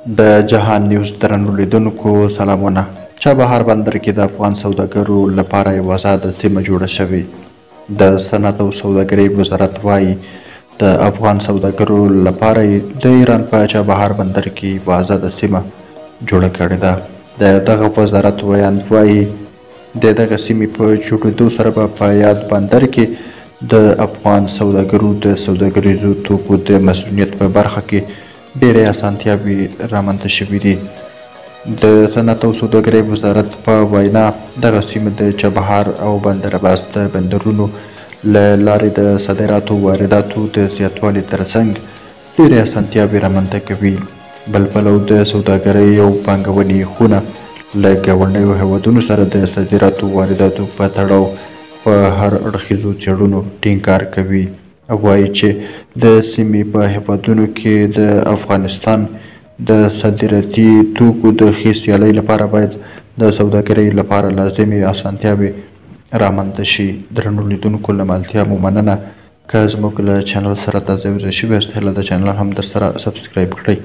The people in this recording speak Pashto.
د جهان نیوز درنو لیدونکو سلامونه. چابهار بندر کې د افغان سوداګرو لپاره یوه آزاده سیمه جوړه شوې. د صنعت او سوداګرۍ وزارت وایي د افغان سوداګرو لپاره د ایران په چابهار بندر کې یوه آزاده سیمه جوړه کړې ده. د دغه وزارت ویاند وایي د دغه سیمې په جوړېدو سره به په یاد بندر کې د افغان سوداګرو د سوداګریزو توکو د مسمومیت په برخه کې ډېرې اسانتیاوې رامنځته شوي دي. د صنعت او سوداګرۍ وزارت په وینا دغه سیمه د چابهار او بندر عباس د بندرونو له لارې د صادراتو وارداتو د زیاتوالي ترڅنګ ډېرې اسانتیاوې رامنځته کوي. بل پلو د سوداګرۍ او پانګونې خونه له ګاونډیو هیوادونو سره د صادراتو وارداتو په تړاو په هر اړخیزو څېړنو ټینګار کوي. وایي چې د سیمې په هیوادونو کې د افغانستان د صادراتي توکو د ښې سیالۍ لپاره باید د سوداګرۍ لپاره لازمې اسانتیاوې رامنځته شي. درنو لیدونکو له ملتیا مو مننه. که زموږ له چینل سره تازه یوځای شوي یاست هیله ده چینل هم درسره سبسکرایب کړئ.